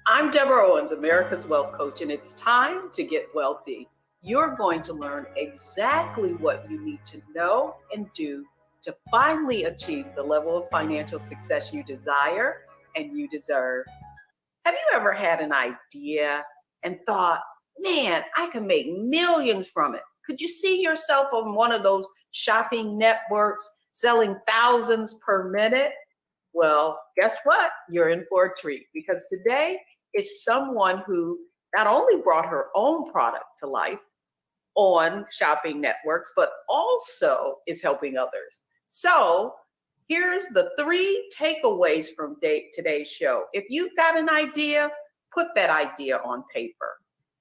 I'm Deborah Owens, America's Wealth Coach, and it's time to get wealthy. You're going to learn exactly what you need to know and do to finally achieve the level of financial success you desire and you deserve. Have you ever had an idea and thought, man, I can make millions from it? Could you see yourself on one of those shopping networks selling thousands per minute? Well, guess what? You're in for a treat, because today is someone who not only brought her own product to life on shopping networks, but also is helping others. So here's the 3 takeaways from today's show. If you've got an idea, put that idea on paper.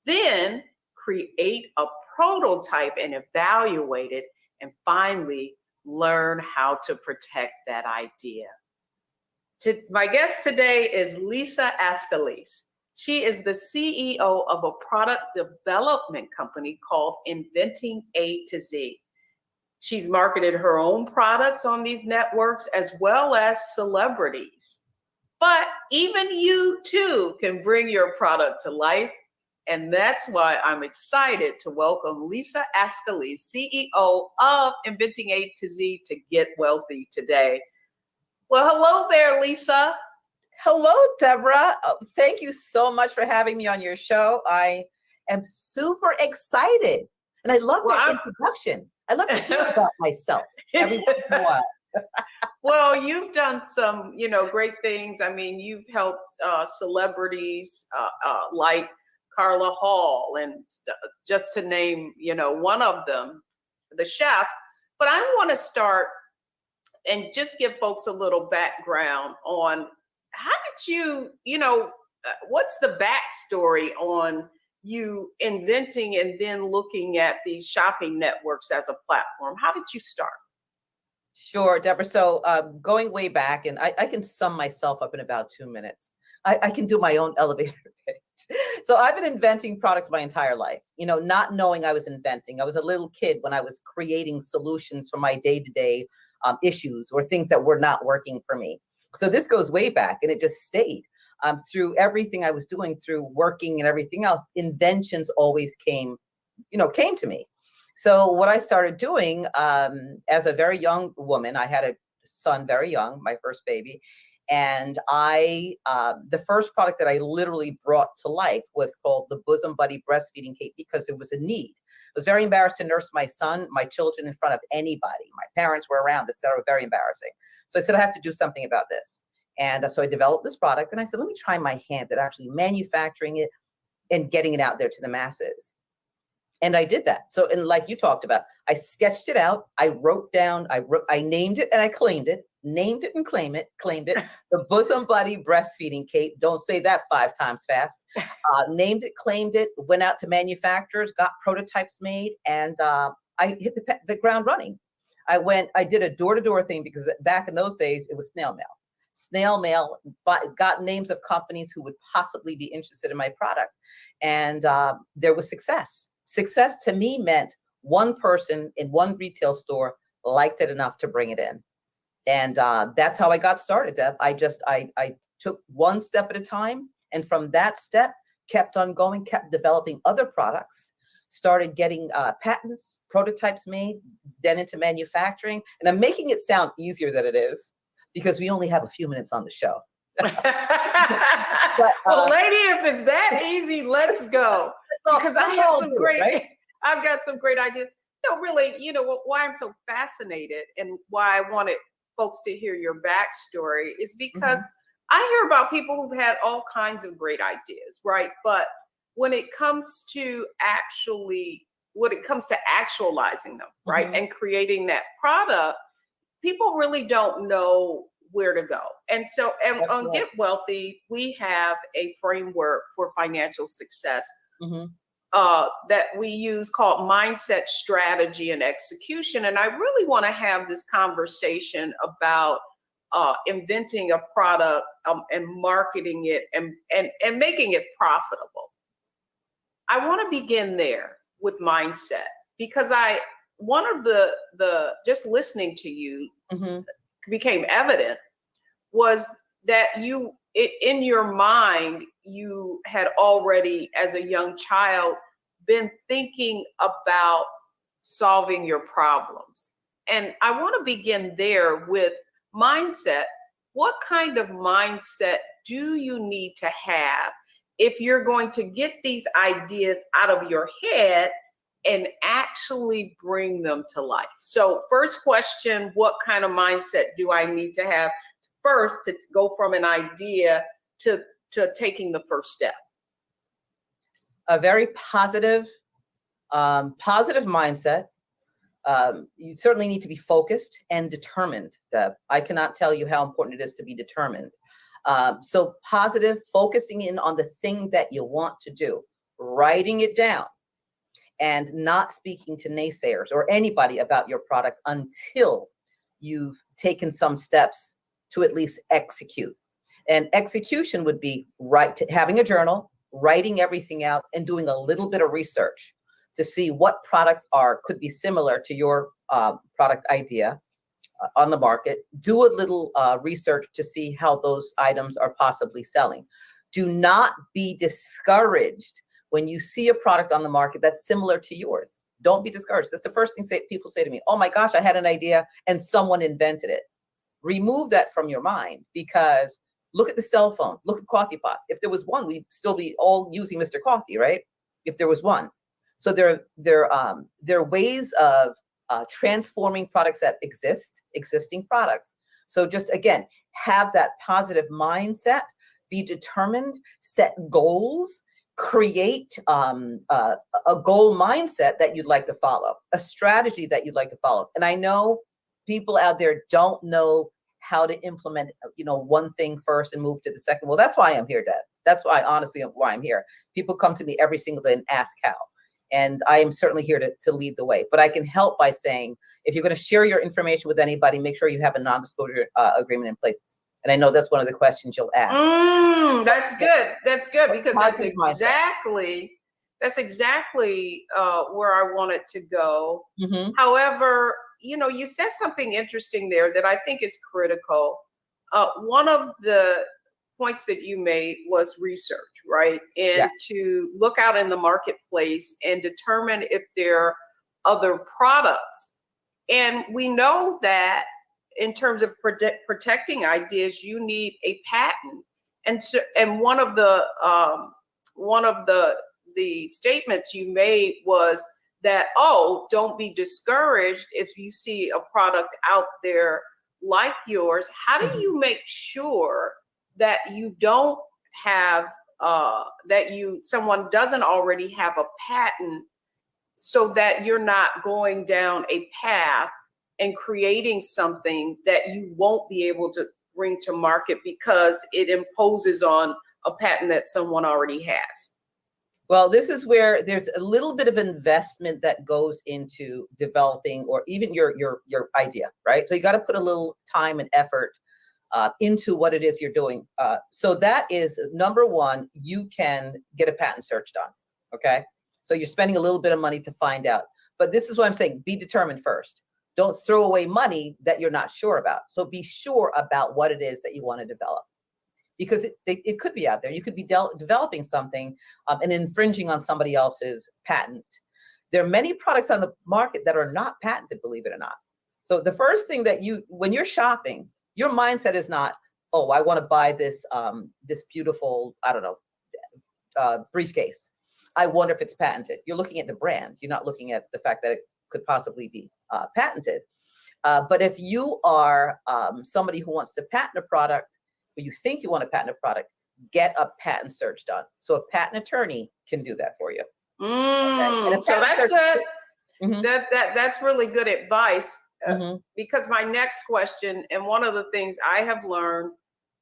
Then create a prototype and evaluate it, and finally learn how to protect that idea. My guest today is Lisa Ascalise. She is the CEO of a product development company called Inventing A to Z. She's marketed her own products on these networks as well as celebrities. But even you too can bring your product to life. And that's why I'm excited to welcome Lisa Ascalise, CEO of Inventing A to Z, to Get Wealthy today. Well, hello there, Lisa. Hello, Deborah. Thank you so much for having me on your show. I am super excited. And I love that introduction. I love to hear about myself every once in a while. Well, you've done some, great things. I mean, you've helped celebrities like Carla Hall, and just to name, one of them, the chef. But I want to start and just give folks a little background on how did what's the backstory on you inventing and then looking at these shopping networks as a platform? How did you start? Sure, Deborah. So going way back, and I can sum myself up in about 2 minutes. I can do my own elevator pitch. So I've been inventing products my entire life, not knowing I was inventing. I was a little kid when I was creating solutions for my day-to-day issues or things that were not working for me. So this goes way back, and it just stayed through everything I was doing, through working and everything else. Inventions always came to me. So what I started doing as a very young woman, I had a son very young, my first baby. And the first product that I literally brought to life was called the Bosom Buddy Breastfeeding Kit, because it was a need. I was very embarrassed to nurse my son, my children in front of anybody. My parents were around, etc. Very embarrassing. So I said, I have to do something about this. And so I developed this product, and I said, let me try my hand at actually manufacturing it and getting it out there to the masses. And I did that. So, and like you talked about, I sketched it out. I wrote down, I named it and I claimed it, named it and claimed it, the Bosom Buddy Breastfeeding Kit. Don't say that 5 times fast. Named it, claimed it, went out to manufacturers, got prototypes made, and I hit the ground running. I did a door-to-door thing, because back in those days, it was snail mail, got names of companies who would possibly be interested in my product. And there was success. Success to me meant one person in one retail store liked it enough to bring it in. And that's how I got started, Deb. I took one step at a time. And from that step, kept on going, kept developing other products, started getting patents, prototypes made, then into manufacturing. And I'm making it sound easier than it is, because we only have a few minutes on the show. Well, lady, if it's that easy, let's go. Because I've got some great ideas. No, really, why I'm so fascinated and why I wanted folks to hear your backstory is because I hear about people who've had all kinds of great ideas, right? But when it comes to actualizing them, right, and creating that product, people really don't know where to go. And so, on Get Wealthy, we have a framework for financial success that we use called mindset, strategy, and execution. And I really want to have this conversation about inventing a product and marketing it and making it profitable. I want to begin there with mindset, because one of the just listening to you became evident was that in your mind, you had already, as a young child, been thinking about solving your problems. And I want to begin there with mindset. What kind of mindset do you need to have if you're going to get these ideas out of your head and actually bring them to life? So first question, what kind of mindset do I need to have first to go from an idea to taking the first step? A very positive mindset. You certainly need to be focused and determined. I cannot tell you how important it is to be determined. So positive, focusing in on the thing that you want to do, writing it down, and not speaking to naysayers or anybody about your product until you've taken some steps to at least execute. And execution would be having a journal, writing everything out, and doing a little bit of research to see what products could be similar to your product idea on the market. Do a little research to see how those items are possibly selling. Do not be discouraged when you see a product on the market that's similar to yours. Don't be discouraged. That's the first thing people say to me. Oh my gosh, I had an idea and someone invented it. Remove that from your mind, because look at the cell phone, look at coffee pots. If there was one, we'd still be all using Mr. Coffee, right? If there was one. So there are ways of transforming products that existing products. So just again, have that positive mindset, be determined, set goals, create a goal mindset that you'd like to follow, a strategy that you'd like to follow. And I know people out there don't know how to implement, one thing first and move to the second. Well, that's why I'm here, Deb. That's why, honestly, why I'm here. People come to me every single day and ask how. And I am certainly here to lead the way. But I can help by saying, if you're going to share your information with anybody, make sure you have a non-disclosure agreement in place. And I know that's one of the questions you'll ask. That's good. That's good, because that's exactly where I wanted to go. Mm-hmm. However, you said something interesting there that I think is critical. One of the points that you made was research, right? And Yes. to look out in the marketplace and determine if there are other products. And we know that in terms of protecting ideas, you need a patent. And one of the statements you made was that, don't be discouraged if you see a product out there like yours. How do you make sure that you don't have someone doesn't already have a patent, so that you're not going down a path and creating something that you won't be able to bring to market because it imposes on a patent that someone already has? Well, this is where there's a little bit of investment that goes into developing, or even your idea, right? So you got to put a little time and effort into what it is you're doing. So that is number one. You can get a patent search done. Okay. So you're spending a little bit of money to find out. But this is what I'm saying. Be determined first. Don't throw away money that you're not sure about. So be sure about what it is that you want to develop, because it could be out there. You could be developing something and infringing on somebody else's patent. There are many products on the market that are not patented, believe it or not. So the first thing that when you're shopping, your mindset is not, oh, I want to buy this beautiful, I don't know, briefcase. I wonder if it's patented. You're looking at the brand. You're not looking at the fact that it could possibly be patented. But if you are somebody who wants to patent a product, or you think you want to patent a product, get a patent search done. So a patent attorney can do that for you. Okay? So that's good. That's really good advice. Because my next question, and one of the things I have learned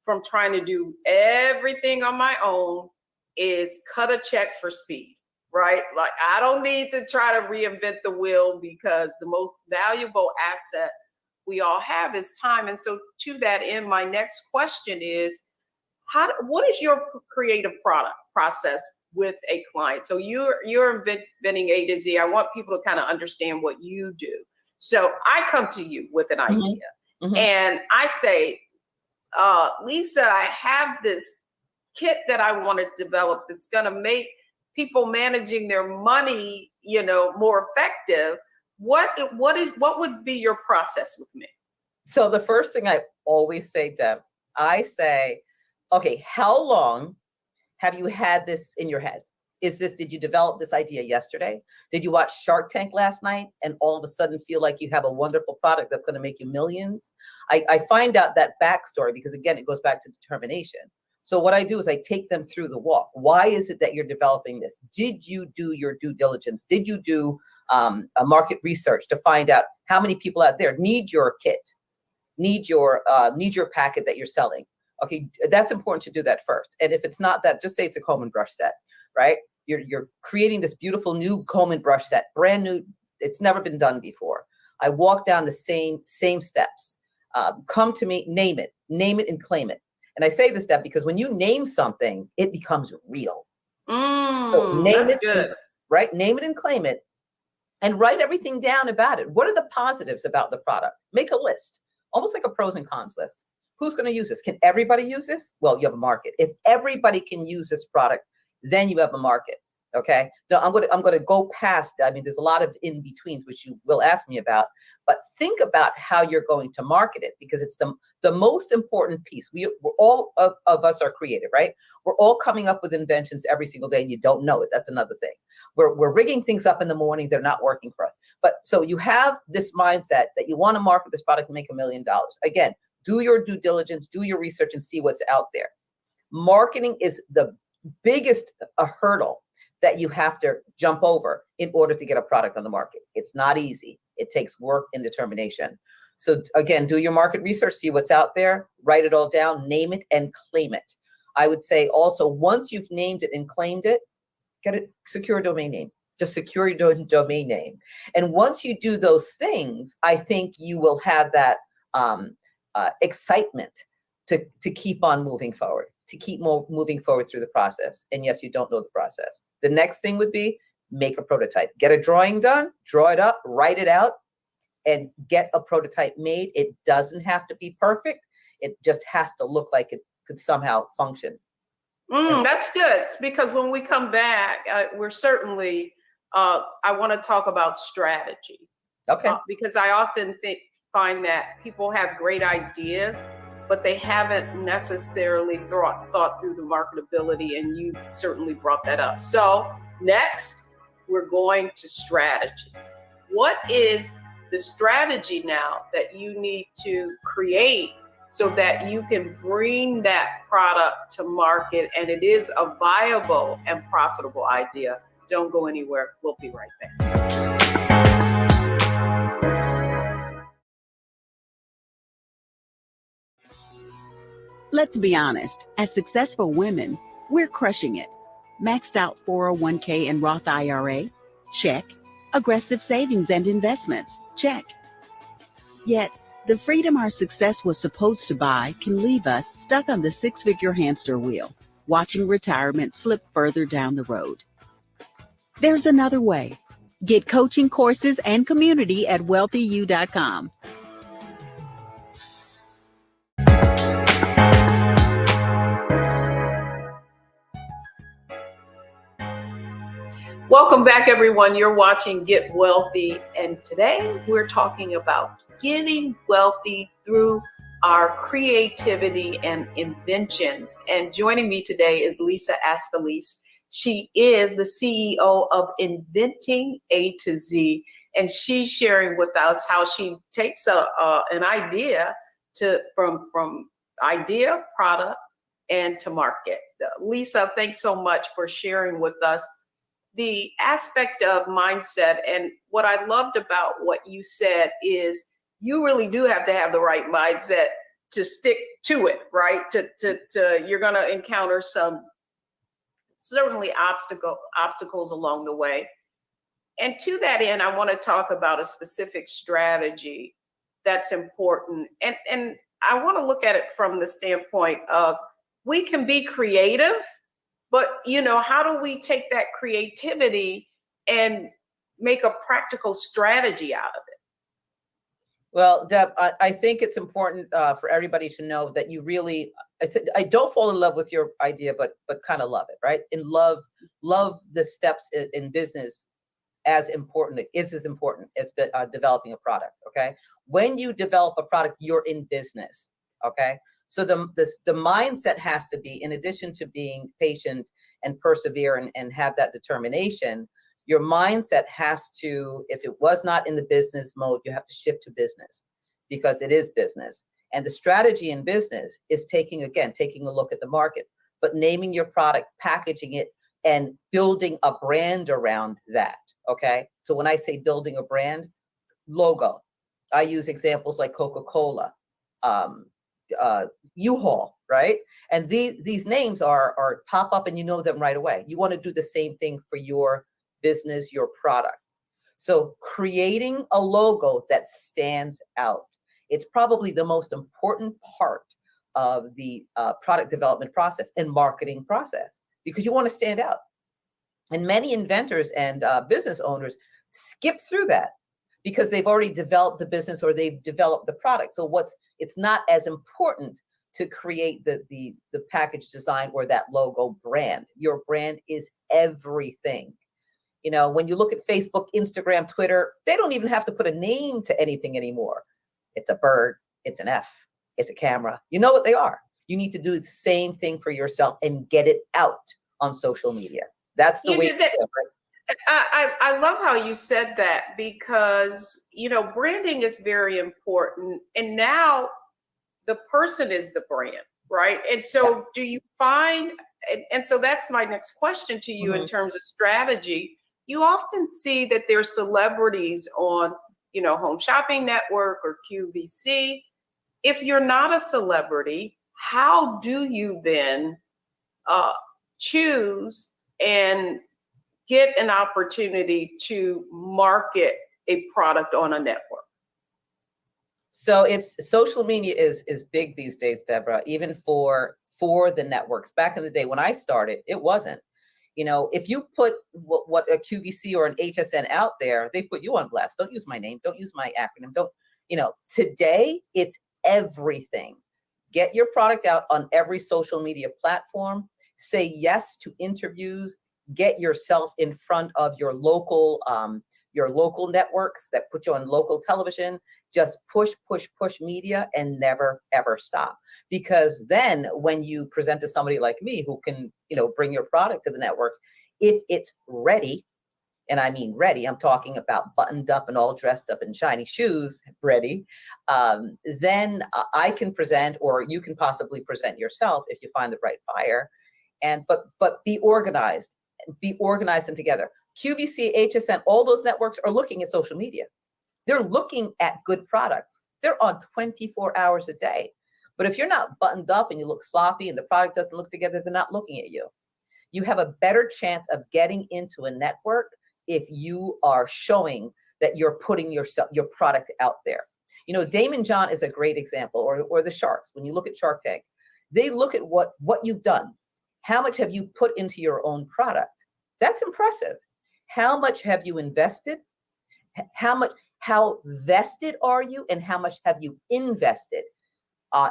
from trying to do everything on my own, is cut a check for speed, right? Like, I don't need to try to reinvent the wheel, because the most valuable asset we all have is time. And so to that end, my next question is, what is your creative product process with a client? So you're inventing A to Z. I want people to kind of understand what you do. So I come to you with an idea, and I say, Lisa, I have this kit that I want to develop that's going to make people managing their money, more effective. What would be your process with me? So the first thing I always say, Deb, I say, okay, how long have you had this in your head? Did you develop this idea yesterday? Did you watch Shark Tank last night and all of a sudden feel like you have a wonderful product that's going to make you millions? I find out that backstory because, again, it goes back to determination. So what I do is I take them through the walk. Why is it that you're developing this? Did you do your due diligence? Did you do a market research to find out how many people out there need your kit, need your packet that you're selling? Okay, that's important to do that first. And if it's not that, just say it's a comb and brush set, right? You're creating this beautiful new comb and brush set, brand new. It's never been done before. I walk down the same steps. Come to me, name it and claim it. And I say this step because when you name something, it becomes real. So name it, good. Right? Name it and claim it, and write everything down about it. What are the positives about the product? Make a list, almost like a pros and cons list. Who's going to use this? Can everybody use this? Well, you have a market. If everybody can use this product, then you have a market. Okay. Now I'm going to go past. I mean, there's a lot of in betweens, which you will ask me about, but think about how you're going to market it, because it's the most important piece. We're all of us are creative, right? We're all coming up with inventions every single day, and you don't know it. That's another thing. We're rigging things up in the morning. They're not working for us. But so you have this mindset that you want to market this product and make $1 million. Again, do your due diligence, do your research, and see what's out there. Marketing is the biggest hurdle that you have to jump over in order to get a product on the market. It's not easy. It takes work and determination. So again, do your market research, see what's out there, write it all down, name it and claim it. I would say also, once you've named it and claimed it, get a secure domain name. Just secure your domain name. And once you do those things, I think you will have that excitement to keep on moving forward, to keep moving forward through the process. And yes, you don't know the process. The next thing would be make a prototype. Get a drawing done, draw it up, write it out, and get a prototype made. It doesn't have to be perfect. It just has to look like it could somehow function. That's good, because when we come back, we're certainly, I want to talk about strategy. Okay. Because I often find that people have great ideas, but they haven't necessarily thought through the marketability, and you certainly brought that up. So next, we're going to strategy. What is the strategy now that you need to create so that you can bring that product to market and it is a viable and profitable idea? Don't go anywhere. We'll be right back. Let's be honest, as successful women, we're crushing it. Maxed out 401k and Roth IRA? Check. Aggressive savings and investments? Check. Yet, the freedom our success was supposed to buy can leave us stuck on the six-figure hamster wheel, watching retirement slip further down the road. There's another way. Get coaching courses and community at wealthyu.com. Welcome back, everyone. You're watching Get Wealthy, and today we're talking about getting wealthy through our creativity and inventions. And joining me today is Lisa Asfelice. She is the CEO of Inventing A to Z, and she's sharing with us how she takes an idea from idea, product, and to market. Lisa, thanks so much for sharing with us the aspect of mindset. And what I loved about what you said is you really do have to have the right mindset to stick to it, right? You're going to encounter some certainly obstacles along the way. And to that end, I want to talk about a specific strategy that's important. And I want to look at it from the standpoint of we can be creative, but, how do we take that creativity and make a practical strategy out of it? Well, Deb, I think it's important for everybody to know that you really, I don't fall in love with your idea, but kind of love it, right? And love the steps in business as important as developing a product, okay? When you develop a product, you're in business, okay? So the mindset has to be, in addition to being patient and persevere and have that determination, your mindset has to, if it was not in the business mode, you have to shift to business, because it is business. And the strategy in business is taking a look at the market, but naming your product, packaging it, and building a brand around that, okay? So when I say building a brand, logo, I use examples like Coca-Cola, U-Haul, right? And these names are pop up and you know them right away. You want to do the same thing for your business, your product. So creating a logo that stands out, it's probably the most important part of the product development process and marketing process, because you want to stand out. And many inventors and business owners skip through that because they've already developed the business or they've developed the product. So it's not as important to create the package design or that logo brand. Your brand is everything. You know, when you look at Facebook, Instagram, Twitter, they don't even have to put a name to anything anymore. It's a bird, it's an F, it's a camera. You know what they are. You need to do the same thing for yourself and get it out on social media. That's the way. I love how you said that, because, you know, branding is very important. And now the person is the brand, right? And so do you find, and so that's my next question to you in terms of strategy. You often see that there's celebrities on, you know, Home Shopping Network or QVC. If you're not a celebrity, how do you then choose and get an opportunity to market a product on a network? So it's social media is big these days, Deborah, even for the networks. Back in the day when I started, it wasn't. You know, if you put what a QVC or an HSN out there, they put you on blast. Don't use my name. Don't use my acronym. Don't, you know, today it's everything. Get your product out on every social media platform. Say yes to interviews. Get yourself in front of your local networks that put you on local television. Just push media and never, ever stop. Because then when you present to somebody like me who can, you know, bring your product to the networks, if it's ready, and I mean ready, I'm talking about buttoned up and all dressed up in shiny shoes, ready, then I can present, or you can possibly present yourself if you find the right buyer. And but be organized and together. QVC, HSN, all those networks are looking at social media. They're looking at good products. They're on 24 hours a day. But if you're not buttoned up and you look sloppy and the product doesn't look together, they're not looking at you. You have a better chance of getting into a network if you are showing that you're putting your product out there. You know, Damon John is a great example, or the Sharks. When you look at Shark Tank, they look at what you've done. How much have you put into your own product? That's impressive. How much have you invested? How vested are you, and how much have you invested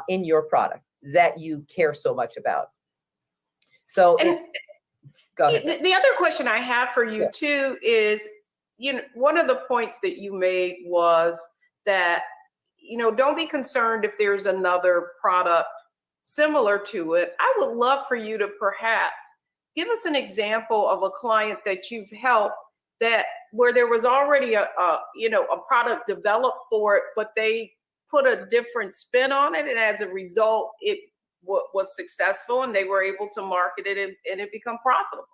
in your product that you care so much about? So go ahead. The other question I have for you too is, you know, one of the points that you made was that, you know, don't be concerned if there's another product similar to it. I would love for you to perhaps give us an example of a client that you've helped that where there was already a product developed for it, but they put a different spin on it, and as a result, it was successful, and they were able to market it and it become profitable.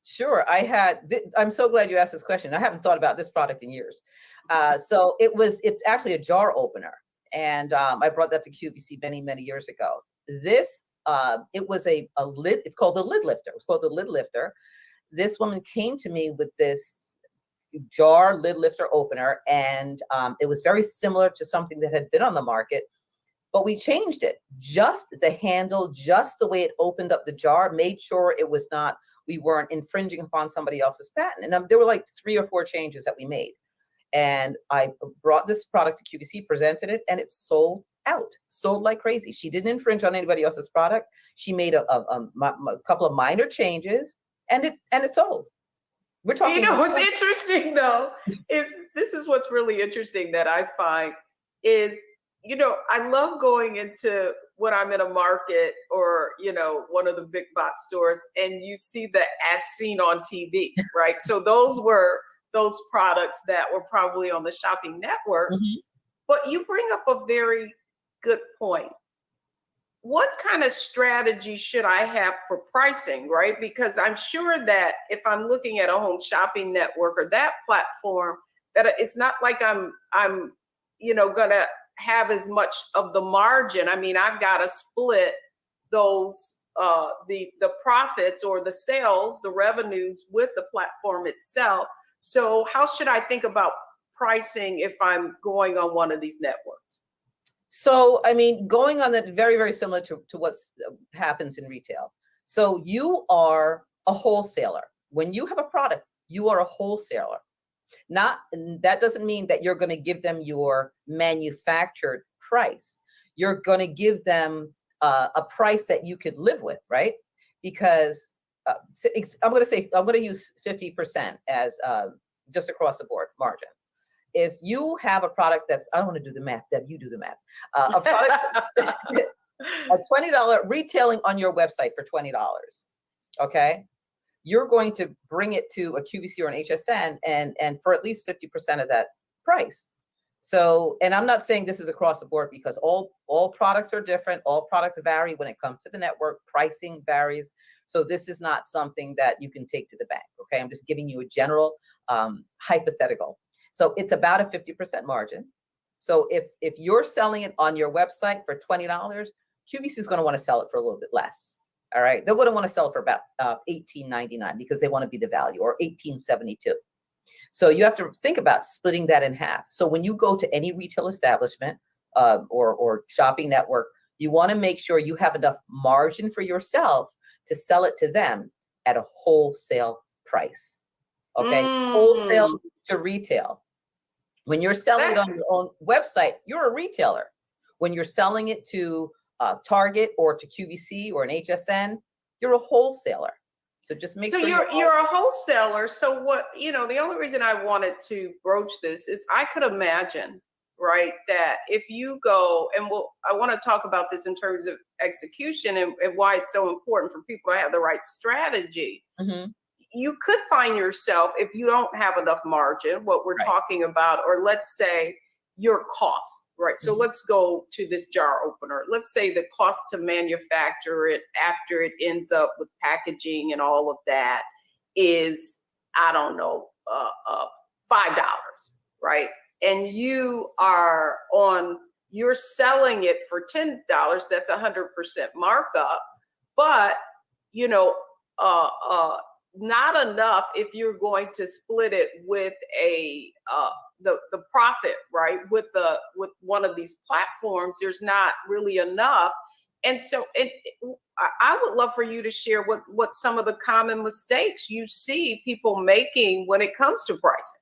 Sure, I'm so glad you asked this question. I haven't thought about this product in years. So it's actually a jar opener, and I brought that to QVC many years ago. This it was a lid. It's called the lid lifter. It was called the lid lifter. This woman came to me with this jar lid lifter opener, and it was very similar to something that had been on the market, but we changed it. Just the handle, just the way it opened up the jar, made sure we weren't infringing upon somebody else's patent. And there were like 3 or 4 changes that we made. And I brought this product to QVC, presented it, and it sold like crazy. She didn't infringe on anybody else's product. She made a couple of minor changes, and it sold. We're talking. You know, what's interesting though is this is what's really interesting that I find is, you know, I love going into when I'm in a market or, you know, one of the big box stores, and you see the as seen on TV, right? So those were those products that were probably on the shopping network. Mm-hmm. But you bring up a very good point. What kind of strategy should I have for pricing, right? Because I'm sure that if I'm looking at a home shopping network or that platform, that it's not like I'm you know, gonna have as much of the margin. I mean, I've got to split those the profits or the sales, the revenues with the platform itself. So how should I think about pricing if I'm going on one of these networks? So, I mean, going on that, very, very similar to what happens in retail. So you are a wholesaler. When you have a product, you are a wholesaler. That doesn't mean that you're going to give them your manufactured price. You're going to give them a price that you could live with, right? Because I'm going to use 50% as just across the board margin. If you have a product that's, I don't want to do the math, Deb, you do the math. A product, a $20 retailing on your website for $20. Okay. You're going to bring it to a QVC or an HSN and for at least 50% of that price. So, and I'm not saying this is across the board because all products are different. All products vary when it comes to the network. Pricing varies. So this is not something that you can take to the bank. Okay. I'm just giving you a general hypothetical. So it's about a 50% margin. So if you're selling it on your website for $20, QVC is going to want to sell it for a little bit less. All right. They wouldn't want to sell it for about $18.99 because they want to be the value, or $18.72. So you have to think about splitting that in half. So when you go to any retail establishment or shopping network, you want to make sure you have enough margin for yourself to sell it to them at a wholesale price. Okay. Wholesale to retail. When you're selling it on your own website, you're a retailer. When you're selling it to Target or to QVC or an HSN, you're a wholesaler. So just make sure you're a wholesaler. So what, the only reason I wanted to broach this is I could imagine, right, that if you go, and I want to talk about this in terms of execution and why it's so important for people to have the right strategy. Mm-hmm. You could find yourself, if you don't have enough margin, what we're talking about, or let's say your cost, right? So let's go to this jar opener. Let's say the cost to manufacture it after it ends up with packaging and all of that is, I don't know, $5, right? And you're selling it for $10. That's 100% markup, but not enough if you're going to split it with the profit, right? With one of these platforms, there's not really enough. And so I would love for you to share what some of the common mistakes you see people making when it comes to pricing.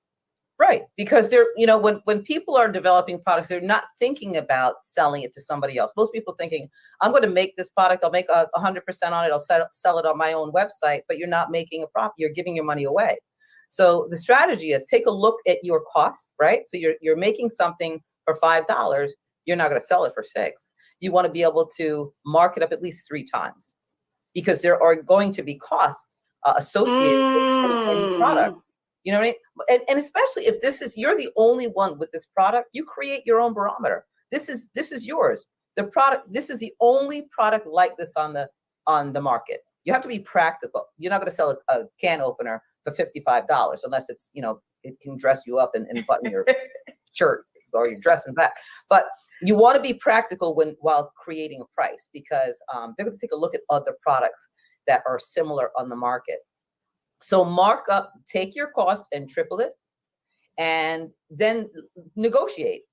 Right. Because they're, when people are developing products, they're not thinking about selling it to somebody else. Most people thinking, I'm going to make this product, I'll make 100% on it, I'll sell it on my own website, but you're not making a profit, you're giving your money away. So the strategy is take a look at your cost, right? So you're making something for $5, you're not going to sell it for $6. You want to be able to mark it up at least 3 times because there are going to be costs associated with any product. You know what I mean? And especially if you're the only one with this product, you create your own barometer. This is yours. This is the only product like this on the market. You have to be practical. You're not going to sell a can opener for $55 unless it's, it can dress you up and button your shirt or your dress and back. But you want to be practical while creating a price because they're going to take a look at other products that are similar on the market. So mark up, take your cost and triple it, and then negotiate.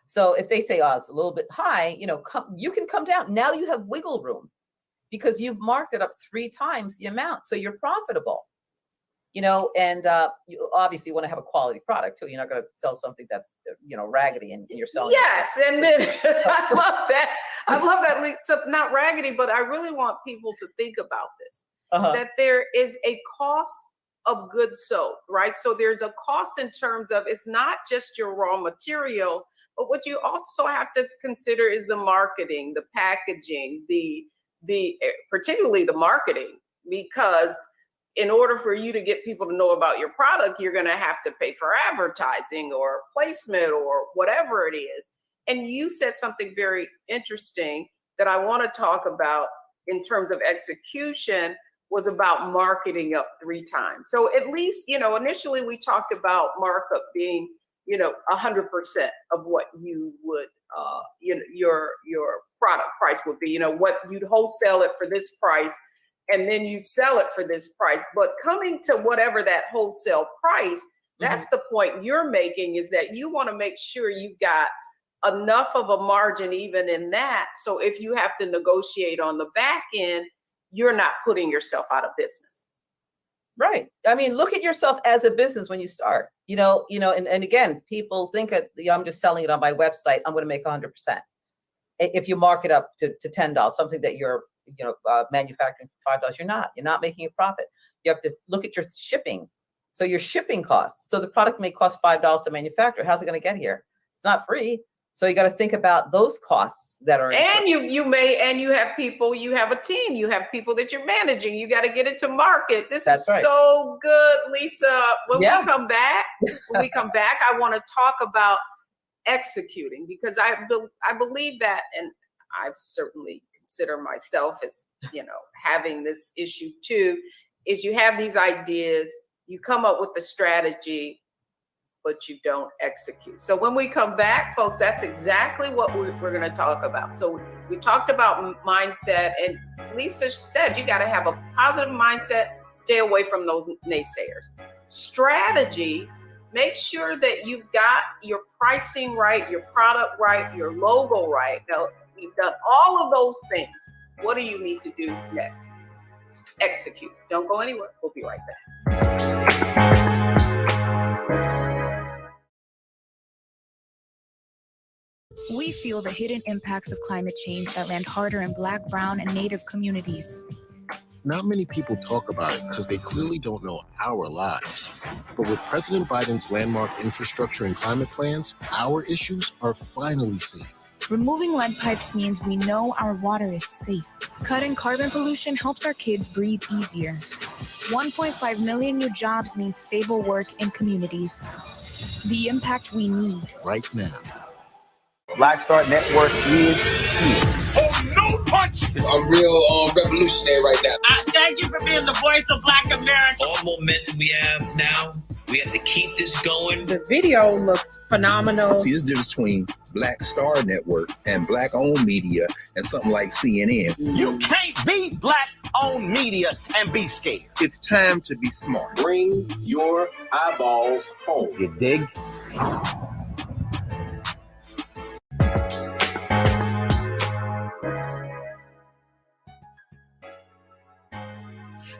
So if they say, it's a little bit high, you can come down. Now you have wiggle room because you've marked it up 3 times the amount. So you're profitable, and you obviously want to have a quality product too. You're not going to sell something that's, raggedy and you're selling. Yes. And then I love that. I love that. So not raggedy, but I really want people to think about this. That there is a cost of goods sold, right? So there's a cost in terms of it's not just your raw materials, but what you also have to consider is the marketing, the packaging, the particularly the marketing, because in order for you to get people to know about your product, you're going to have to pay for advertising or placement or whatever it is. And you said something very interesting that I want to talk about in terms of execution was about marketing up 3 times. So at least, initially we talked about markup being, 100% of what you would, your product price would be, what you'd wholesale it for this price, and then you sell it for this price. But coming to whatever that wholesale price, that's the point you're making, is that you want to make sure you've got enough of a margin even in that. So if you have to negotiate on the back end, you're not putting yourself out of business. Right. I mean, look at yourself as a business when you start, and again, people think I'm just selling it on my website, I'm going to make 100%. If you mark it up to $10, something that you're, manufacturing for $5. You're not making a profit. You have to look at your shipping. So your shipping costs. So the product may cost $5 to manufacture. How's it going to get here? It's not free. So you got to think about those costs that are. And you have people, you have a team, you have people that you're managing. You got to get it to market. That's right. So good, Lisa. When we come back, I want to talk about executing, because I believe that, and I certainly consider myself as, having this issue too, is you have these ideas, you come up with the strategy, but you don't execute. So when we come back, folks, that's exactly what we're going to talk about. So we talked about mindset, and Lisa said you got to have a positive mindset, stay away from those naysayers. Strategy, make sure that you've got your pricing right, your product right, your logo right. Now, you've done all of those things. What do you need to do next? Execute. Don't go anywhere. We'll be right back. We feel the hidden impacts of climate change that land harder in Black, Brown, and Native communities. Not many people talk about it because they clearly don't know our lives. But with President Biden's landmark infrastructure and climate plans, our issues are finally seen. Removing lead pipes means we know our water is safe. Cutting carbon pollution helps our kids breathe easier. 1.5 million new jobs means stable work in communities. The impact we need right now. Black Star Network is here. Oh, no punch! I'm real revolutionary right now. Thank you for being the voice of Black America. All momentum we have now, we have to keep this going. The video looks phenomenal. See, there's a difference between Black Star Network and Black-owned media and something like CNN. You can't be Black-owned media and be scared. It's time to be smart. Bring your eyeballs home. You dig?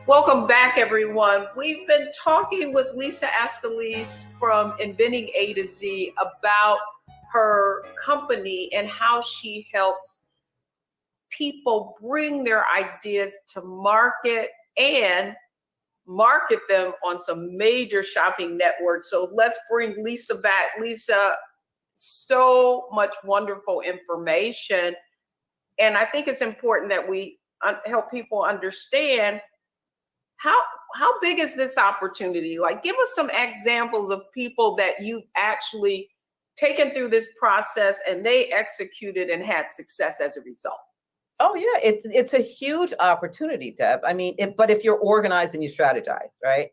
Welcome back, everyone. We've been talking with Lisa Ascalise from Inventing A to Z about her company and how she helps people bring their ideas to market and market them on some major shopping networks. So let's bring Lisa back. Lisa, so much wonderful information. And I think it's important that we help people understand how big is this opportunity? Like, give us some examples of people that you've actually taken through this process and they executed and had success as a result. Oh yeah, it's a huge opportunity, Deb. I mean, but if you're organized and you strategize, right?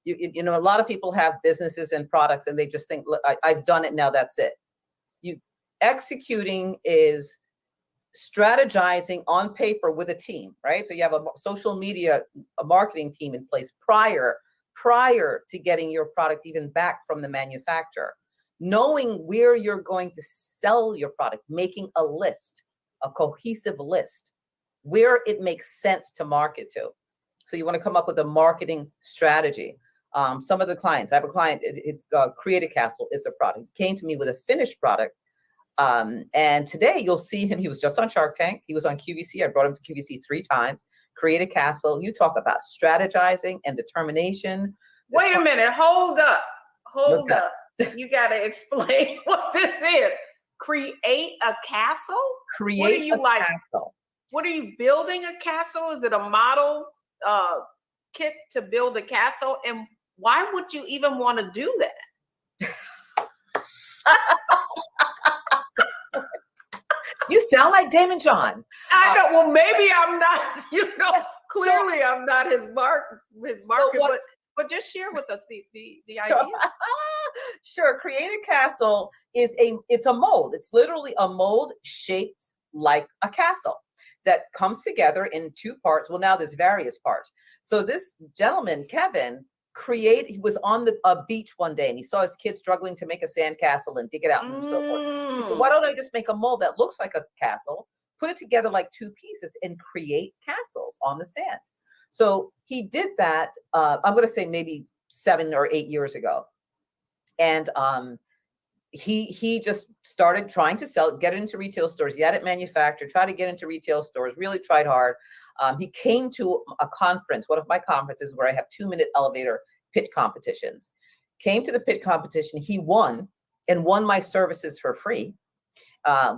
You know, a lot of people have businesses and products and they just think, look, I've done it now, that's it. Executing is strategizing on paper with a team, right? So you have a social media, a marketing team in place prior to getting your product even back from the manufacturer, knowing where you're going to sell your product, making a list, a cohesive list, where it makes sense to market to. So you want to come up with a marketing strategy. Some of the clients, I have a client, it's Create a Castle is a product. He came to me with a finished product. And today you'll see him. He was just on Shark Tank. He was on QVC. I brought him to QVC 3 times. Create a Castle. You talk about strategizing and determination. Wait a minute. Hold up. You got to explain what this is. Create a castle? Create a castle. What are you building a castle? Is it a model kit to build a castle? And why would you even want to do that? You sound like Damon John. I know. Well, maybe I'm not. Clearly I'm not his market. But just share with us the idea. Sure. Create a Castle it's a mold. It's literally a mold shaped like a castle that comes together in 2 parts. Well, now there's various parts. So this gentleman, Kevin, he was on a beach one day and he saw his kids struggling to make a sand castle and dig it out and so forth. He said, why don't I just make a mold that looks like a castle, put it together like 2 pieces and create castles on the sand? So he did that, I'm going to say maybe 7 or 8 years ago. And he just started trying to sell it, get it into retail stores. He had it manufactured, tried to get into retail stores, really tried hard. He came to a conference, one of my conferences where I have 2-minute elevator pitch competitions. Came to the pitch competition, he won and won my services for free.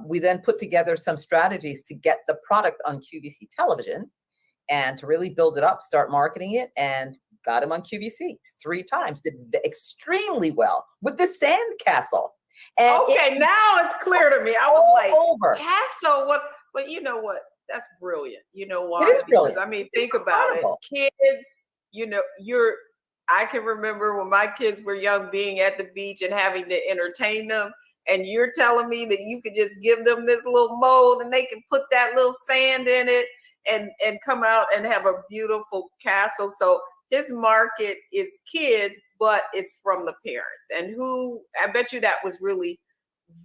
We then put together some strategies to get the product on QVC television and to really build it up, start marketing it, and got him on QVC 3 times, did extremely well with the sandcastle. And okay, now it's clear to me. I was like, over. Castle, what? But you know what? That's brilliant. You know why? It is brilliant. Because, I mean, think about it. Kids, you know, I can remember when my kids were young being at the beach and having to entertain them. And you're telling me that you could just give them this little mold and they can put that little sand in it and come out and have a beautiful castle. So his market is kids, but it's from the parents. And who, I bet you that was really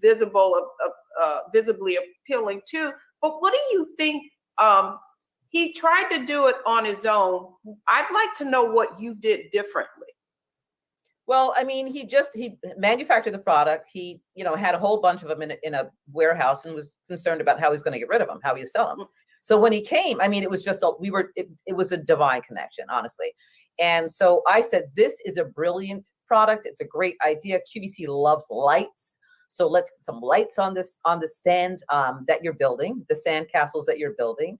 visibly appealing too. But what do you think? He tried to do it on his own. I'd like to know what you did differently. Well, I mean, he manufactured the product. He, had a whole bunch of them in a warehouse and was concerned about how he's going to get rid of them, how he'd sell them. So when he came, I mean, it was just, it was a divine connection, honestly. And so I said, this is a brilliant product. It's a great idea. QVC loves lights. So let's get some lights on the sand that you're building, the sand castles that you're building,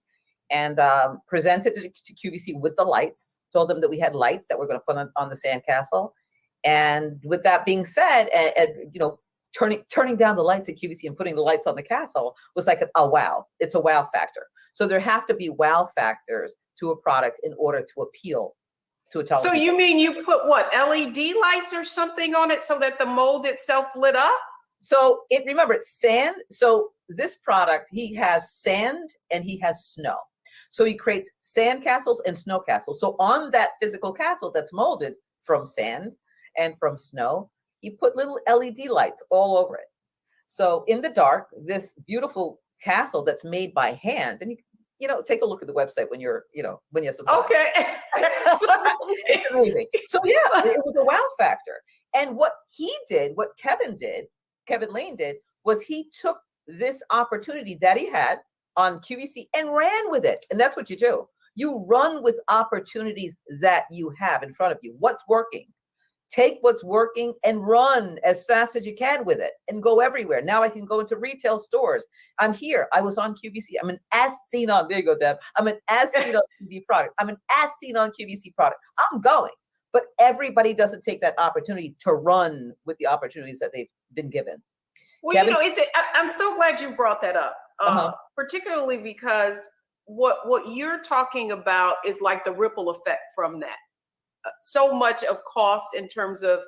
and presented it to QVC with the lights, told them that we had lights that we're going to put on the sand castle. And with that being said, turning down the lights at QVC and putting the lights on the castle was like a wow. It's a wow factor. So there have to be wow factors to a product in order to appeal to a television. So you mean you put what, LED lights or something on it so that the mold itself lit up? So remember, it's sand. So this product, he has sand and he has snow. So he creates sand castles and snow castles. So on that physical castle that's molded from sand and from snow, he put little LED lights all over it. So in the dark, this beautiful castle that's made by hand, and take a look at the website when you're supposed. Okay. It's amazing. So yeah, it was a wow factor. And what Kevin Lane did, was he took this opportunity that he had on QVC and ran with it. And that's what you do. You run with opportunities that you have in front of you. What's working? Take what's working and run as fast as you can with it and go everywhere. Now I can go into retail stores. I'm here. I was on QVC. I'm an as seen on, there you go, Deb. I'm an as seen on TV product. I'm an as seen on QVC product. I'm going. But everybody doesn't take that opportunity to run with the opportunities that they've been given. Well, Kevin? I'm so glad you brought that up, particularly because what you're talking about is like the ripple effect from that. So much of cost in terms of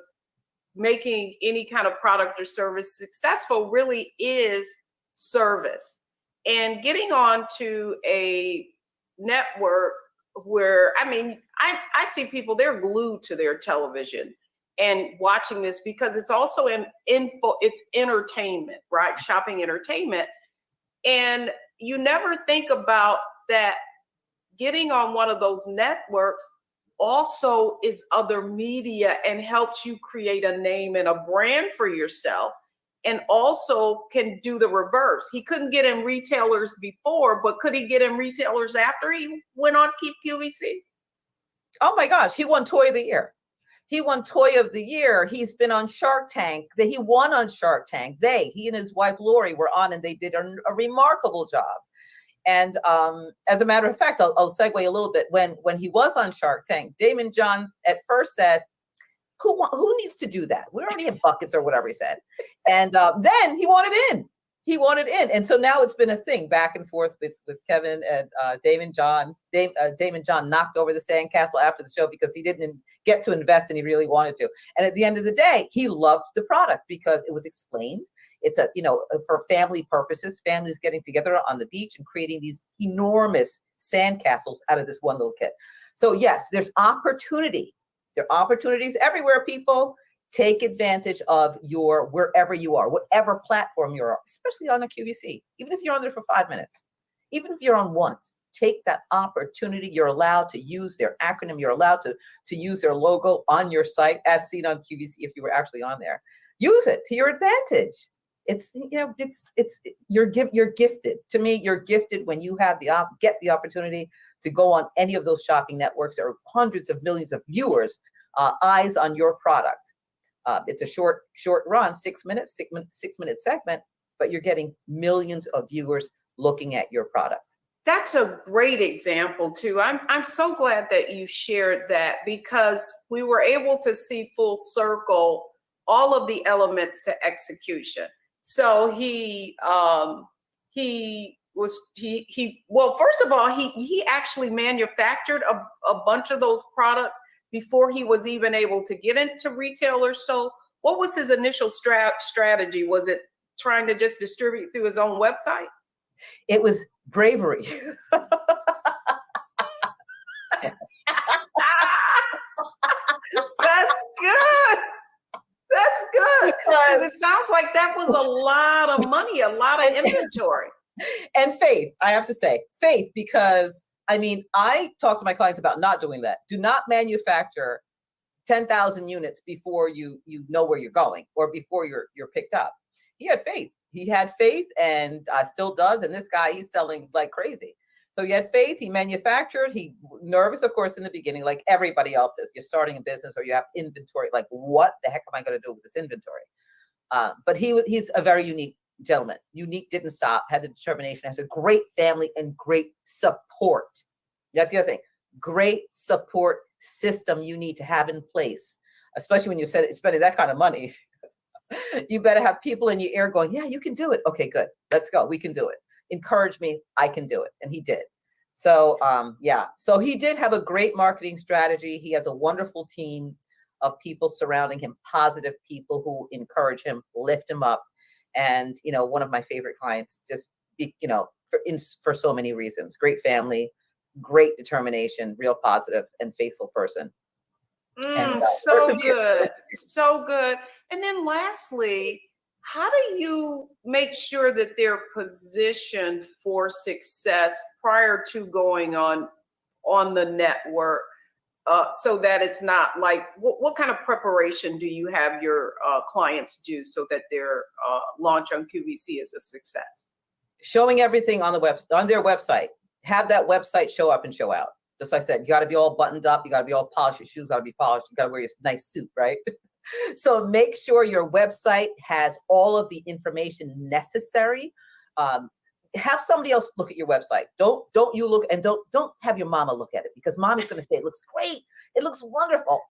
making any kind of product or service successful really is service. And getting on to a network where, I see people, they're glued to their television and watching this because it's also it's entertainment, right? Shopping entertainment. And you never think about that getting on one of those networks also is other media and helps you create a name and a brand for yourself, and also can do the reverse. He couldn't get in retailers before, but could he get in retailers after he went on Keep QVC? Oh my gosh, he won Toy of the Year. He won Toy of the Year. He's been on Shark Tank. He won on Shark Tank. He and his wife Lori were on, and they did a remarkable job. And as a matter of fact, I'll segue a little bit. When he was on Shark Tank, Damon John at first said, who needs to do that? We already have buckets or whatever he said. And then he wanted in. And so now it's been a thing back and forth with Kevin and Damon John. Damon John knocked over the sandcastle after the show because he didn't get to invest and he really wanted to. And at the end of the day, he loved the product because it was explained. It's for family purposes, families getting together on the beach and creating these enormous sandcastles out of this one little kit. So yes, there's opportunity. There are opportunities everywhere, people. Take advantage of wherever you are, whatever platform you're on, especially on a QVC. Even if you're on there for 5 minutes, even if you're on once, take that opportunity. You're allowed to use their acronym. You're allowed to use their logo on your site as seen on QVC if you were actually on there. use it to your advantage. It's, you're gifted. To me, you're gifted when you have get the opportunity to go on any of those shopping networks. There are hundreds of millions of viewers, eyes on your product. It's a short run, 6 minutes, 6-minute segment, but you're getting millions of viewers looking at your product. That's a great example too. I'm so glad that you shared that, because we were able to see full circle all of the elements to execution. So well, first of all, he actually manufactured a bunch of those products before he was even able to get into retailers. So what was his initial strategy? Was it trying to just distribute through his own website? It was bravery. That's good. That's good. Because it sounds like that was a lot of money, a lot of inventory. And faith, I have to say, faith, because I talk to my clients about not doing that. Do not manufacture 10,000 units before you know where you're going or before you're picked up. He had faith. He had faith, and still does. And this guy, he's selling like crazy. So he had faith. He manufactured. He nervous, of course, in the beginning, like everybody else is. You're starting a business or you have inventory. Like, what the heck am I going to do with this inventory? But he's a very unique gentleman. Unique, didn't stop, had the determination, has a great family and great support. That's the other thing. Great support system you need to have in place, especially when you're spending that kind of money. You better have people in your ear going, yeah, you can do it. Okay, good. Let's go. We can do it. Encourage me. I can do it. And he did. So, so he did have a great marketing strategy. He has a wonderful team of people surrounding him, positive people who encourage him, lift him up. And, one of my favorite clients, just, for so many reasons. Great family, great determination, real positive and faithful person. So good. So good. And then lastly, how do you make sure that they're positioned for success prior to going on the network, so that it's not like, what kind of preparation do you have your clients do so that their launch on QVC is a success? Showing everything on their website. Have that website show up and show out. Just like I said, you got to be all buttoned up. You got to be all polished. Your shoes got to be polished. You got to wear your nice suit, right? So make sure your website has all of the information necessary. Have somebody else look at your website. Don't you look, and don't have your mama look at it, because mommy's going to say it looks great. It looks wonderful.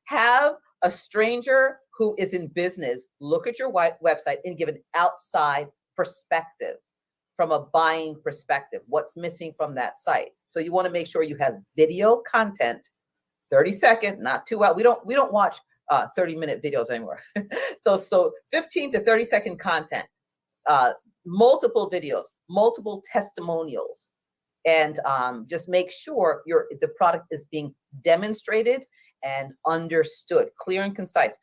Have a stranger who is in business look at your website and give an outside perspective. From a buying perspective, what's missing from that site. So you want to make sure you have video content, 30-second, not 2 hours. We don't watch 30-minute videos anymore. So 15 to 30-second content, multiple videos, multiple testimonials, and just make sure the product is being demonstrated and understood, clear and concise.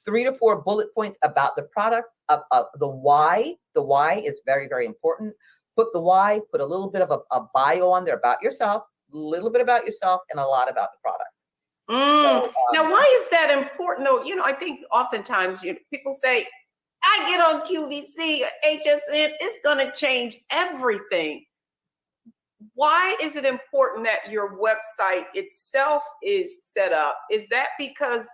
3 to 4 bullet points about the product, the why. The why is very, very important. Put the why, put a little bit of a bio on there about yourself, a little bit about yourself, and a lot about the product. So, now, why is that important though? I think oftentimes people say, I get on QVC, HSN, it's going to change everything. Why is it important that your website itself is set up? Is that because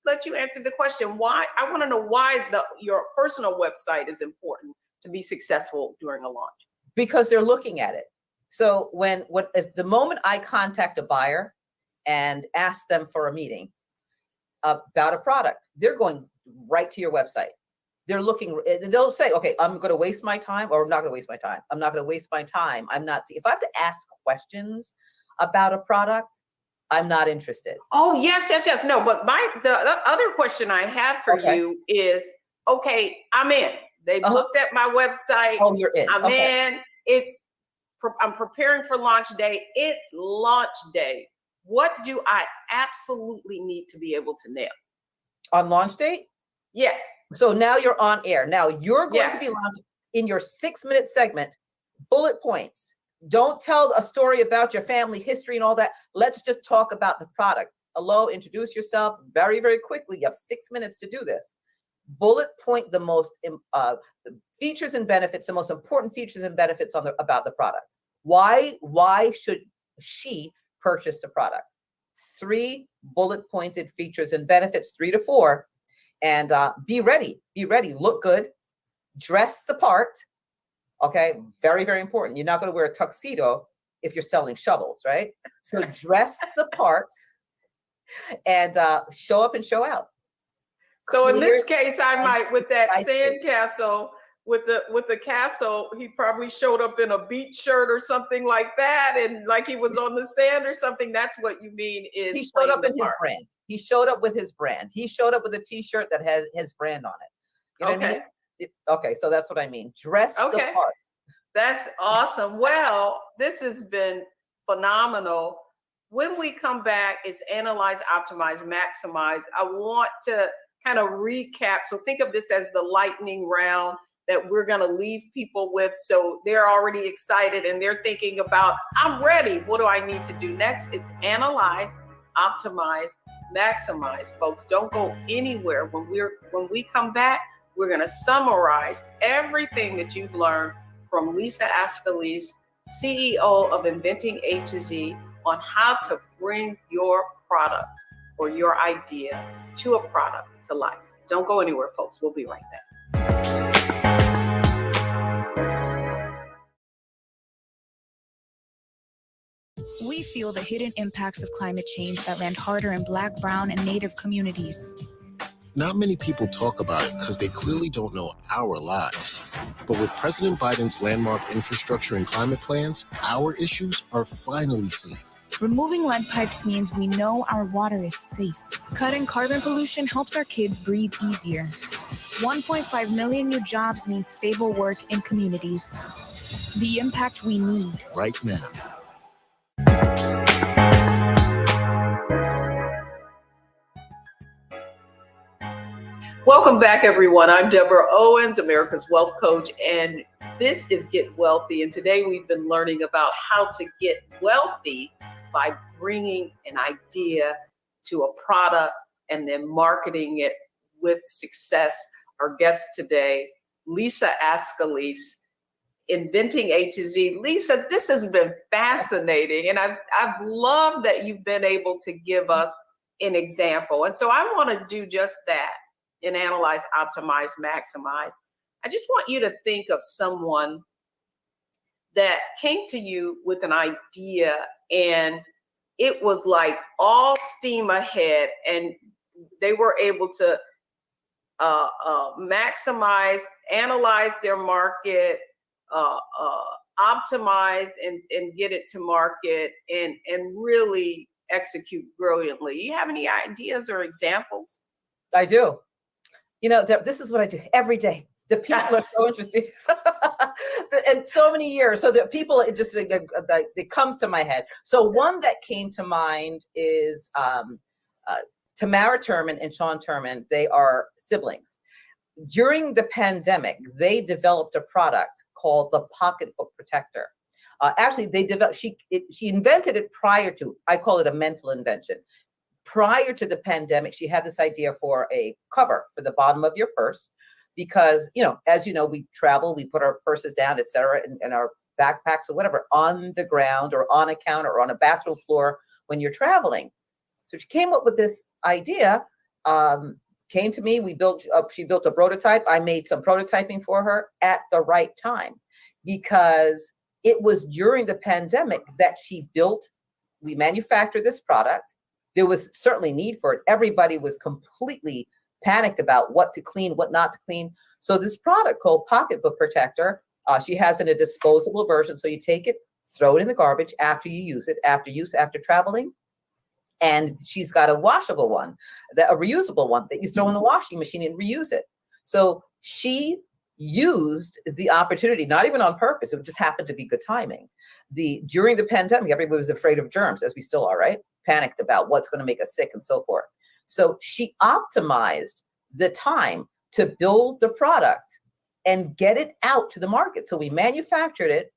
let you answer the question. Why? I want to know why your personal website is important to be successful during a launch. Because they're looking at it. So at the moment I contact a buyer and ask them for a meeting about a product, they're going right to your website. They're looking, they'll say, okay, I'm going to waste my time, or I'm not going to waste my time. I'm not going to waste my time. If I have to ask questions about a product, I'm not interested. Oh, yes. No, but the other question I have for you is, okay, I'm in. They've looked at my website. Oh, you're in. I'm in. I'm preparing for launch day. It's launch day. What do I absolutely need to be able to nail? On launch date? Yes. So now you're on air. Now you're going to be launching in your 6-minute segment, bullet points. Don't tell a story about your family history and all that. Let's just talk about the product. hello, introduce yourself very, very quickly. You have 6 minutes to do this. Bullet point the most features and benefits, the most important features and benefits about the product. Why should she purchase the product? 3 bullet pointed features and benefits, 3 to 4, and be ready. Look good, dress the part. Okay, very, very important. You're not going to wear a tuxedo if you're selling shovels, right? So dress the part and show up and show out. So in this case, I might, with that sandcastle, with the castle, he probably showed up in a beach shirt or something like that, and like he was on the sand or something. That's what you mean is he showed up in his brand. He showed up with his brand. He showed up with a T-shirt that has his brand on it. You know what I mean? Okay, so that's what I mean. Dress the part. That's awesome. Well, this has been phenomenal. When we come back, it's analyze, optimize, maximize. I want to kind of recap. So think of this as the lightning round that we're going to leave people with. So they're already excited and they're thinking about, I'm ready. What do I need to do next? It's analyze, optimize, maximize. Folks, don't go anywhere. When we come back, we're going to summarize everything that you've learned from Lisa Ascalise, CEO of Inventing A to Z, on how to bring your product or your idea to a product to life. Don't go anywhere, folks. We'll be right back. We feel the hidden impacts of climate change that land harder in Black, Brown, and Native communities. Not many people talk about it because they clearly don't know our lives. But with President Biden's landmark infrastructure and climate plans, our issues are finally seen. Removing lead pipes means we know our water is safe. Cutting carbon pollution helps our kids breathe easier. 1.5 million new jobs means stable work in communities. The impact we need right now. Welcome back, everyone. I'm Deborah Owens, America's Wealth Coach, and this is Get Wealthy. And today we've been learning about how to get wealthy by bringing an idea to a product and then marketing it with success. Our guest today, Lisa Ascalise, Inventing A to Z. Lisa, this has been fascinating, and I've loved that you've been able to give us an example. And so I want to do just that in analyze, optimize, maximize. I just want you to think of someone that came to you with an idea and it was like all steam ahead, and they were able to maximize, analyze their market, optimize and get it to market and really execute brilliantly. You have any ideas or examples? I do. You know, Deb, this is what I do every day. The people are so interesting, and so many years. So the people, it comes to my head. So one that came to mind is Tamara Turman and Sean Turman. They are siblings. During the pandemic, they developed a product called the Pocketbook Protector. Actually, she invented it prior to. I call it a mental invention. Prior to the pandemic, she had this idea for a cover for the bottom of your purse. Because, as you know, we travel, we put our purses down, et cetera, and our backpacks or whatever on the ground or on a counter or on a bathroom floor when you're traveling. So she came up with this idea, came to me, she built a prototype. I made some prototyping for her at the right time because it was during the pandemic that we manufactured this product. There was certainly need for it. Everybody was completely panicked about what to clean, what not to clean. So this product called Pocketbook Protector, she has in a disposable version. So you take it, throw it in the garbage after you use it, after traveling. And she's got a washable one, a reusable one that you throw in the washing machine and reuse it. So she used the opportunity, not even on purpose. It just happened to be good timing. During the pandemic, everybody was afraid of germs, as we still are, right? Panicked about what's going to make us sick and so forth. So she optimized the time to build the product and get it out to the market. So we manufactured it,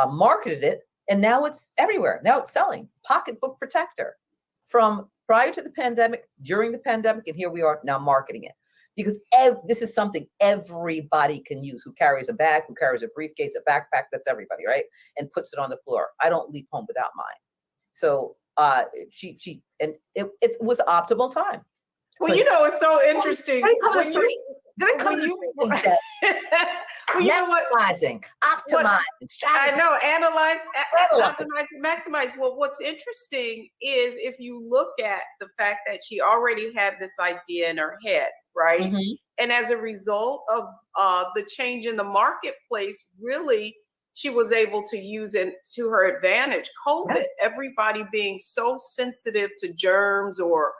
marketed it, and now it's everywhere. Now it's selling. Pocketbook Protector from prior to the pandemic, during the pandemic, and here we are now marketing it. Because this is something everybody can use, who carries a bag, who carries a briefcase, a backpack, that's everybody, right? And puts it on the floor. I don't leave home without mine. So and it was optimal time. Well, So, it's so interesting. Maximizing, optimizing, strategy. I know, optimize, maximize. Well, what's interesting is if you look at the fact that she already had this idea in her head, right? Mm-hmm. And as a result of the change in the marketplace, really, she was able to use it to her advantage. COVID, yes. Everybody being so sensitive to germs or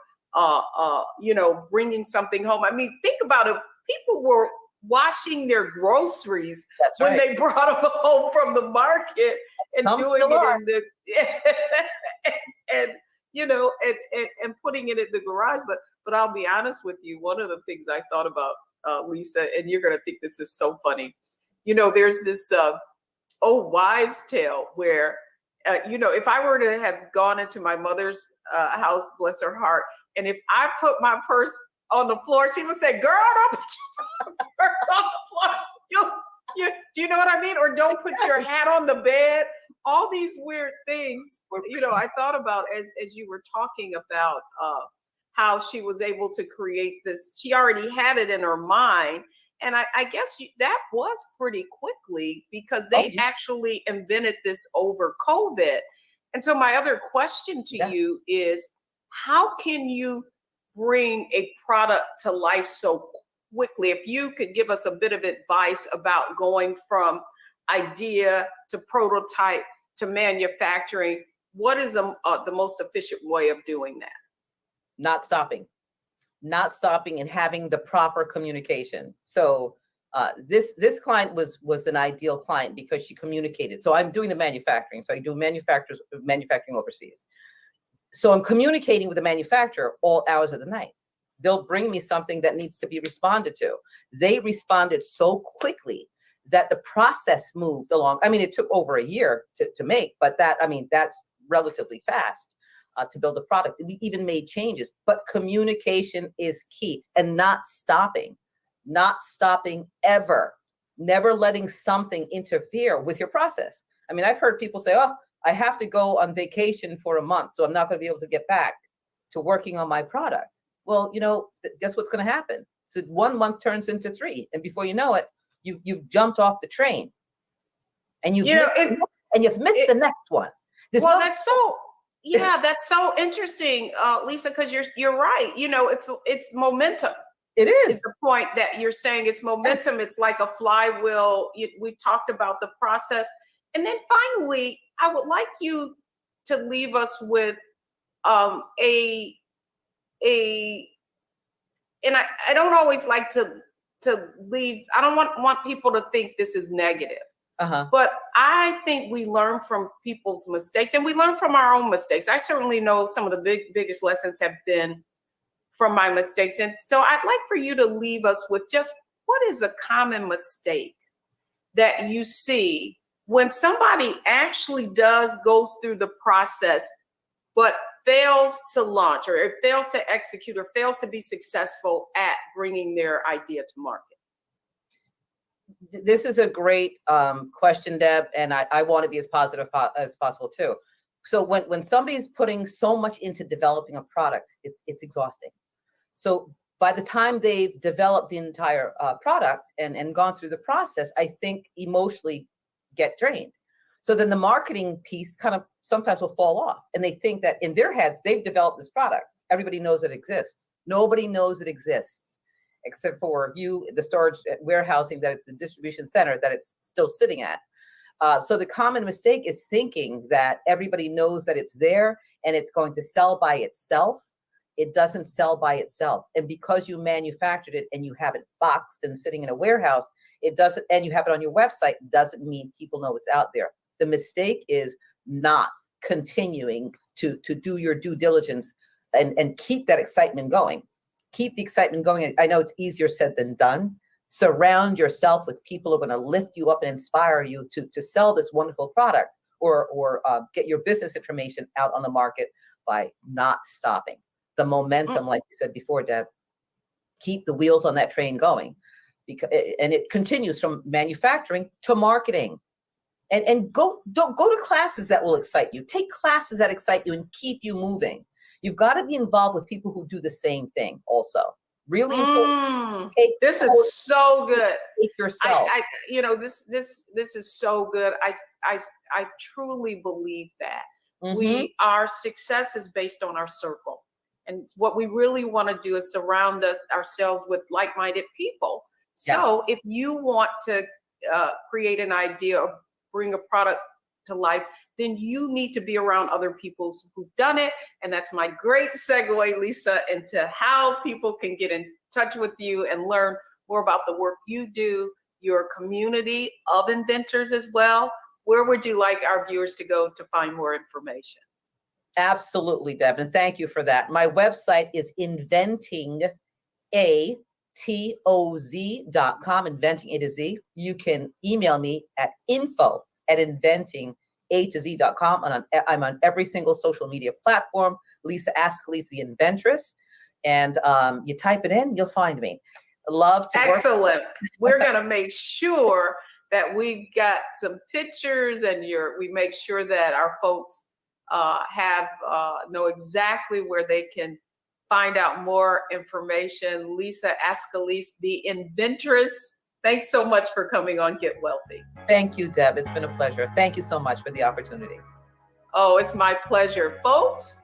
bringing something home. I mean, think about it. People were washing their groceries when they brought them home from the market and doing it and putting it in the garage. But I'll be honest with you. One of the things I thought about, Lisa, and you're going to think this is so funny. There's this old wives' tale where, if I were to have gone into my mother's house, bless her heart, and if I put my purse on the floor, she would say, "Girl, don't put your purse on the floor. Do you know what I mean? Or don't put your hat on the bed." All these weird things, I thought about as you were talking about how she was able to create this. She already had it in her mind. And I guess that was pretty quickly because they actually invented this over COVID. And so my other question to you is, how can you bring a product to life so quickly? If you could give us a bit of advice about going from idea to prototype to manufacturing, what is the most efficient way of doing that? Not stopping and having the proper communication. So this client was an ideal client because she communicated. So I'm doing the manufacturing. So I do manufacturing overseas. So I'm communicating with the manufacturer all hours of the night. They'll bring me something that needs to be responded to. They responded so quickly that the process moved along. I mean, it took over a year to make, but that's relatively fast. To build a product. We even made changes, but communication is key, and not stopping ever, never letting something interfere with your process. I mean, I've heard people say, "Oh, I have to go on vacation for a month, so I'm not going to be able to get back to working on my product." Well, guess what's going to happen? So 1 month turns into 3, and before you know it, you've jumped off the train, and you've missed the next one. That's so interesting, Lisa, because you're right. It's momentum. It is. It's the point that you're saying. It's momentum. It's like a flywheel. We talked about the process. And then finally, I would like you to leave us with and I don't always like to leave. I don't want people to think this is negative. But I think we learn from people's mistakes, and we learn from our own mistakes. I certainly know some of the biggest lessons have been from my mistakes. And so I'd like for you to leave us with just what is a common mistake that you see when somebody actually goes through the process, but fails to launch, or it fails to execute, or fails to be successful at bringing their idea to market? This is a great question, Deb, and I want to be as positive as possible too. So when somebody's putting so much into developing a product, it's exhausting. So by the time they've developed the entire product and gone through the process, I think emotionally get drained. So then the marketing piece kind of sometimes will fall off, and they think that in their heads they've developed this product. Everybody knows it exists. Nobody knows it exists, except for you, the storage warehousing, that it's the distribution center that it's still sitting at. So the common mistake is thinking that everybody knows that it's there and it's going to sell by itself. It doesn't sell by itself. And because you manufactured it and you have it boxed and sitting in a warehouse, it doesn't, and you have it on your website, doesn't mean people know it's out there. The mistake is not continuing to do your due diligence and keep that excitement going. Keep the excitement going. I know it's easier said than done. Surround yourself with people who are going to lift you up and inspire you to sell this wonderful product, or get your business information out on the market by not stopping. the momentum, like you said before, Deb, keep the wheels on that train going, and it continues from manufacturing to marketing. And go to classes that will excite you. Take classes that excite you and keep you moving. You've got to be involved with people who do the same thing also. Really important. This is so good. Take yourself. This is so good. I truly believe that. Mm-hmm. Our success is based on our circle. And what we really want to do is surround ourselves with like-minded people. So if you want to create an idea or bring a product to life, then you need to be around other people who've done it. And that's my great segue, Lisa, into how people can get in touch with you and learn more about the work you do, your community of inventors as well. Where would you like our viewers to go to find more information? Absolutely, Deb, and thank you for that. My website is inventingatoz.com, inventing A to Z. You can email me at info@inventingatoz.com. And I'm on every single social media platform. Lisa Ascalise, the Inventress. And you type it in, you'll find me. Love to Excellent. work. We're going to make sure that we've got some pictures and we make sure that our folks know exactly where they can find out more information. Lisa Ascalise, the Inventress. Thanks so much for coming on Get Wealthy. Thank you, Deb. It's been a pleasure. Thank you so much for the opportunity. Oh, it's my pleasure. Folks,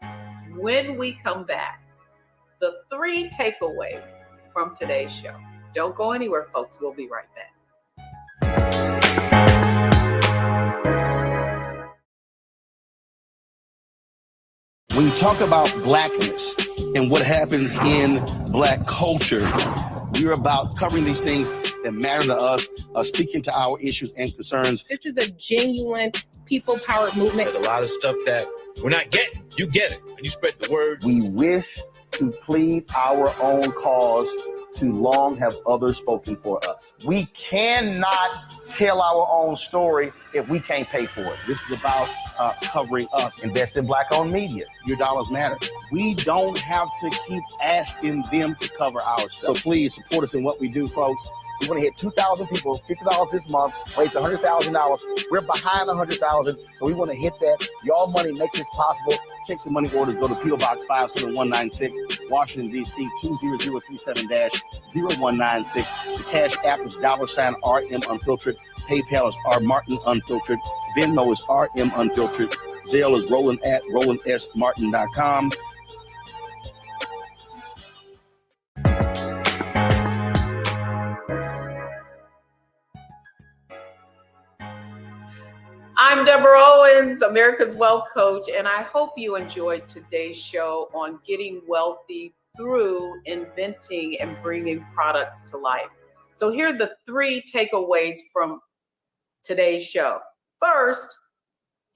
when we come back, the 3 takeaways from today's show. Don't go anywhere, folks. We'll be right back. When you talk about blackness and what happens in Black culture, we're about covering these things that matter to us, speaking to our issues and concerns. This is a genuine people-powered movement. There's a lot of stuff that we're not getting. You get it, and you spread the word. We wish to plead our own cause. Too long have others spoken for us. We cannot tell our own story if we can't pay for it. This is about covering us. Invest in Black-owned media. Your dollars matter. We don't have to keep asking them to cover our stuff. So please support us in what we do, folks. We want to hit 2,000 people, $50 this month, raise $100,000. We're behind 100,000, so we want to hit that. Your money makes this possible. Take some money orders. Go to P.O. Box 57196, Washington, D.C. 20037-0196. The Cash App is $RM Unfiltered. PayPal is R Martin Unfiltered. Venmo is RM Unfiltered. Zelle is Roland at RolandSMartin.com. I'm Deborah Owens, America's Wealth Coach, and I hope you enjoyed today's show on getting wealthy through inventing and bringing products to life. So here are the 3 takeaways from today's show. First,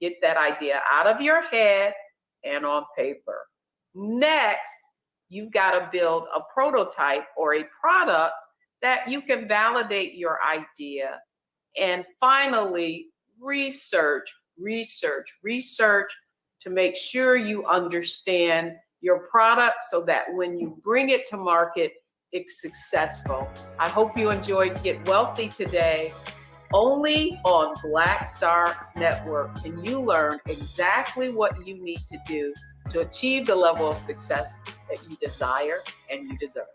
get that idea out of your head and on paper. Next, you've got to build a prototype or a product that you can validate your idea. And finally, research to make sure you understand your product so that when you bring it to market, it's successful. I hope you enjoyed Get Wealthy today. Only on Black Star Network can you learn exactly what you need to do to achieve the level of success that you desire and you deserve.